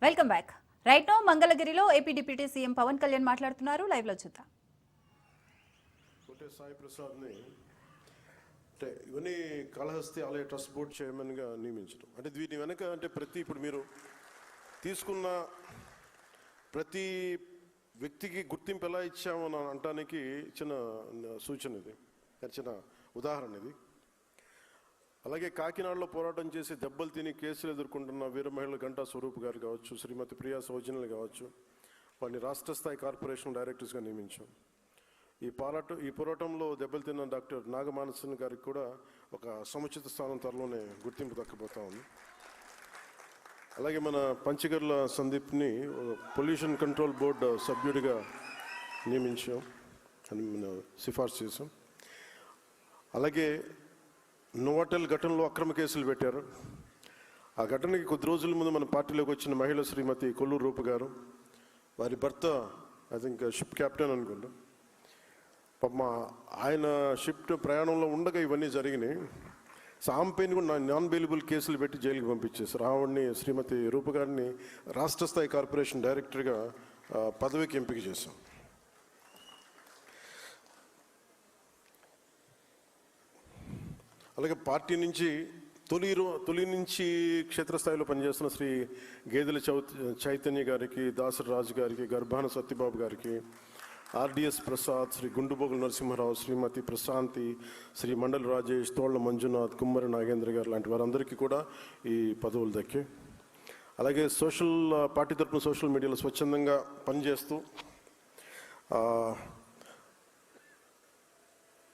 Welcome back. Right now మంగళగిరిలో AP deputy CM Pawan Kalyan మాట్లాడుతున్నారు. Live లో చూద్దాం. కోటే సాయి ప్రసాద్ని అంటే ఇవన్నీ కాళహస్తి ఆలయ ట్రస్ట్ బోర్డ్ చైర్మన్గా నియమించడం అంటే దీని వెనక అంటే ఇప్పుడు మీరు తీసుకున్న ప్రతి వ్యక్తికి గుర్తింపు ఎలా ఇచ్చామని అనటానికి చిన్న సూచన ఇది, చిన్న ఉదాహరణ ఇది. అలాగే కాకినాడలో పోరాటం చేసి దెబ్బలు తిని కేసులు ఎదుర్కొంటున్న వీర మహిళ గంటా స్వరూప్ గారు కావచ్చు, శ్రీమతి ప్రియా సౌజన్యలు కావచ్చు, వారిని రాష్ట్ర స్థాయి కార్పొరేషన్ డైరెక్టర్స్గా నియమించాం. ఈ పోరాటంలో దెబ్బలు తిన్న డాక్టర్ నాగమానసన్ గారికి కూడా ఒక సముచిత స్థానం త్వరలోనే గుర్తింపు దక్కబోతా ఉంది. అలాగే మన పంచగర్ల సందీప్ని పొల్యూషన్ కంట్రోల్ బోర్డు సభ్యుడిగా నియమించాం అని సిఫార్సు చేసాం. అలాగే నోవాటెల్ ఘటనలో అక్రమ కేసులు పెట్టారు. ఆ ఘటనకి కొద్ది రోజుల ముందు మన పార్టీలోకి వచ్చిన మహిళ శ్రీమతి కొల్లూరు రూప గారు, వారి భర్త ఐ థింక్ షిప్ క్యాప్టెన్ అనుకుంటా, పాప ఆయన షిప్ ప్రయాణంలో ఉండగా ఇవన్నీ జరిగినాయి. ఆమె పైన కూడా నాన్ బెయిలబుల్ కేసులు పెట్టి జైలుకి పంపించేశారు. ఆవిడ్ని శ్రీమతి రూప గారిని రాష్ట్ర స్థాయి కార్పొరేషన్ డైరెక్టర్గా పదవికి ఎంపిక చేశాం. అలాగే పార్టీ నుంచి తొలి నుంచి క్షేత్రస్థాయిలో పనిచేస్తున్న శ్రీ గేదెల చైతన్య గారికి, దాసరి రాజు గారికి, గర్భాన సత్యబాబు గారికి, ఆర్డిఎస్ ప్రసాద్, శ్రీ గుండుబోగుల నరసింహారావు, శ్రీమతి ప్రశాంతి, శ్రీ మండల రాజేష్, తోళ్ల మంజునాథ్, కుమ్మరి నాగేంద్ర గారు లాంటి వారందరికీ కూడా ఈ పదవులు దక్కాయి. అలాగే పార్టీ తరపున సోషల్ మీడియాలో స్వచ్ఛందంగా పనిచేస్తూ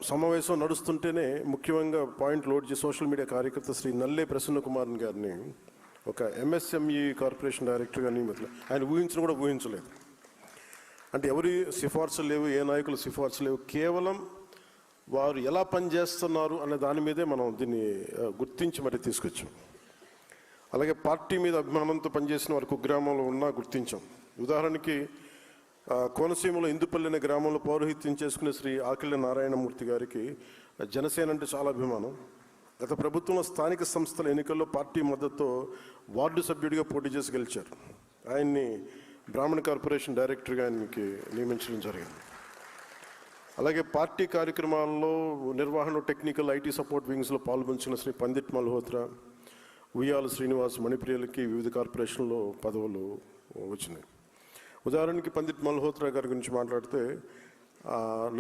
సమావేశం నడుస్తుంటేనే ముఖ్యంగా పాయింట్ లోడ్ చేసి సోషల్ మీడియా కార్యకర్త శ్రీ నల్లే ప్రసన్న కుమార్ గారిని ఒక ఎంఎస్ఎంఈ కార్పొరేషన్ డైరెక్టర్గా నియమితులు. ఆయన కూడా ఊహించలేదు. అంటే ఎవరి సిఫార్సులు లేవు, ఏ నాయకుల సిఫార్సు లేవు, కేవలం వారు ఎలా పనిచేస్తున్నారు అనే దాని మీదే మనం దీన్ని గుర్తించి మరి తీసుకొచ్చాం. అలాగే పార్టీ మీద అభిమానంతో పనిచేసిన వారు కుగ్రామంలో ఉన్నా గుర్తించాం. ఉదాహరణకి కోనసీమలో ఇందుపల్లి అనే గ్రామంలో పౌరోహిత్యం చేసుకునే శ్రీ ఆకిళ్ళ నారాయణమూర్తి గారికి జనసేన అంటే చాలా అభిమానం. గత ప్రభుత్వంలో స్థానిక సంస్థల ఎన్నికల్లో పార్టీ మద్దతుతో వార్డు సభ్యుడిగా పోటీ చేసి గెలిచారు. ఆయన్ని బ్రాహ్మణ కార్పొరేషన్ డైరెక్టర్గా ఆయనకి నియమించడం జరిగింది. అలాగే పార్టీ కార్యక్రమాల్లో నిర్వహణ, టెక్నికల్, ఐటీ సపోర్ట్ వింగ్స్లో పాల్పంచిన శ్రీ పండిట్ మల్హోత్రా, ఉయ్యాల శ్రీనివాస్, మణిప్రియలకి వివిధ కార్పొరేషన్లో పదవులు వచ్చినాయి. ఉదాహరణకి పండిట్ మల్హోత్రా గారి గురించి మాట్లాడితే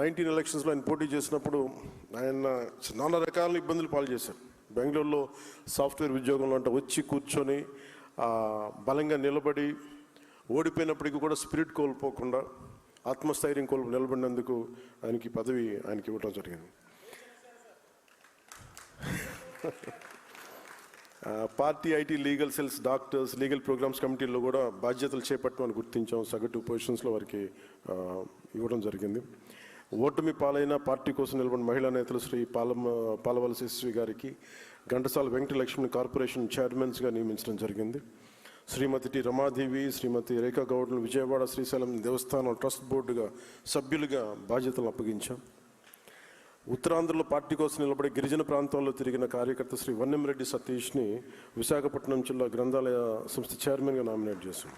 19 ఎలక్షన్స్లో ఆయన పోటీ చేసినప్పుడు ఆయన నానా రకాల ఇబ్బందులు పాలు చేశారు. బెంగళూరులో సాఫ్ట్వేర్ ఉద్యోగంలో అంటే వచ్చి కూర్చొని బలంగా నిలబడి ఓడిపోయినప్పటికీ కూడా స్పిరిట్ కోల్పోకుండా ఆత్మస్థైర్యం నిలబడినందుకు ఆయనకి పదవి ఇవ్వడం జరిగింది. Party, IT, legal cells, doctors, legal programmes కమిటీల్లో కూడా బాధ్యతలు చేపట్టమని గుర్తించాం. సగటు పొజిషన్స్లో వారికి ఇవ్వడం జరిగింది. ఓటమి పాలైన పార్టీ కోసం నిలబడిన మహిళా నేతలు శ్రీ పాలవలసి శ్రీ గారికి ఘంటసాల వెంకటలక్ష్మి కార్పొరేషన్ చైర్మన్స్గా నియమించడం జరిగింది. శ్రీమతి టి రమాదేవి, శ్రీమతి రేఖా గౌడ్ను విజయవాడ శ్రీశైలం దేవస్థానం ట్రస్ట్ బోర్డుగా సభ్యులుగా బాధ్యతలు అప్పగించాం. ఉత్తరాంధ్రలో పార్టీ కోసం నిలబడి గిరిజన ప్రాంతంలో తిరిగిన కార్యకర్త శ్రీ వన్నెంరెడ్డి సతీష్ని విశాఖపట్నం జిల్లా గ్రంథాలయ సంస్థ చైర్మన్గా నామినేట్ చేశాం.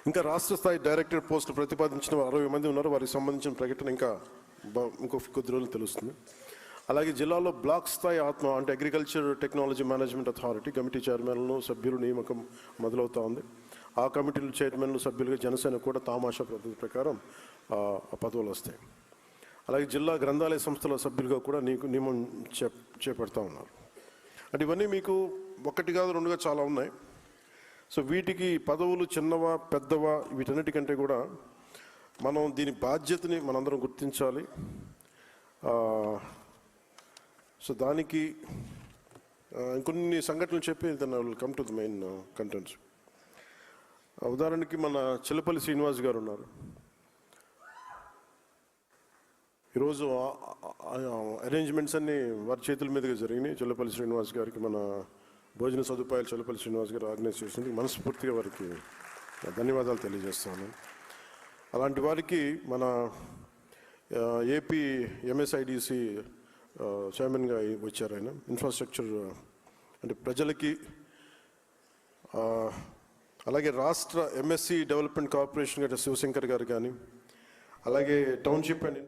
ఇంకా రాష్ట్ర స్థాయి డైరెక్టర్ పోస్టులు ప్రతిపాదించిన 60 మంది ఉన్నారు. వారికి సంబంధించిన ప్రకటన ఇంకో కొద్ది రోజులు తెలుస్తుంది. అలాగే జిల్లాలో బ్లాక్ స్థాయి అంటే agriculture technology management authority committee చైర్మన్లు, సభ్యులు నియామకం మొదలవుతూ ఉంది. ఆ కమిటీలు చైర్మన్లు, సభ్యులుగా జనసేన కూడా తామాషా పద్ధతి ప్రకారం పదవులు వస్తాయి. అలాగే జిల్లా గ్రంథాలయ సంస్థల సభ్యులుగా కూడా నియమం చేపడతా ఉన్నారు. అంటే ఇవన్నీ మీకు ఒకటి కాదు, రెండుగా చాలా ఉన్నాయి. సో వీటికి పదవులు చిన్నవా పెద్దవా వీటన్నిటికంటే కూడా మనం దీని బాధ్యతని మనందరం గుర్తించాలి. సో దానికి ఇంకొన్ని సంఘటనలు చెప్పి then I will come to the main contents. ఉదాహరణకి మన చిల్లపల్లి శ్రీనివాస్ గారు ఉన్నారు. ఈరోజు అరేంజ్మెంట్స్ అన్నీ వారి చేతుల మీదుగా జరిగినాయి. చిల్లపల్లి శ్రీనివాస్ గారికి మన భోజన సదుపాయాలు చిల్లపల్లి శ్రీనివాస్ గారు ఆర్గనైజ్ చేసింది. మనస్ఫూర్తిగా వారికి ధన్యవాదాలు తెలియజేస్తాను. అలాంటి వారికి మన ఏపీ ఎంఎస్ఐడిసి చైర్మన్గా వచ్చారు. ఆయన ఇన్ఫ్రాస్ట్రక్చర్ అంటే ప్రజలకి అలాగే రాష్ట్ర ఎంఎస్సి డెవలప్మెంట్ కార్పొరేషన్ గారి శివశంకర్ గారు కానీ, అలాగే టౌన్షిప్ అండ్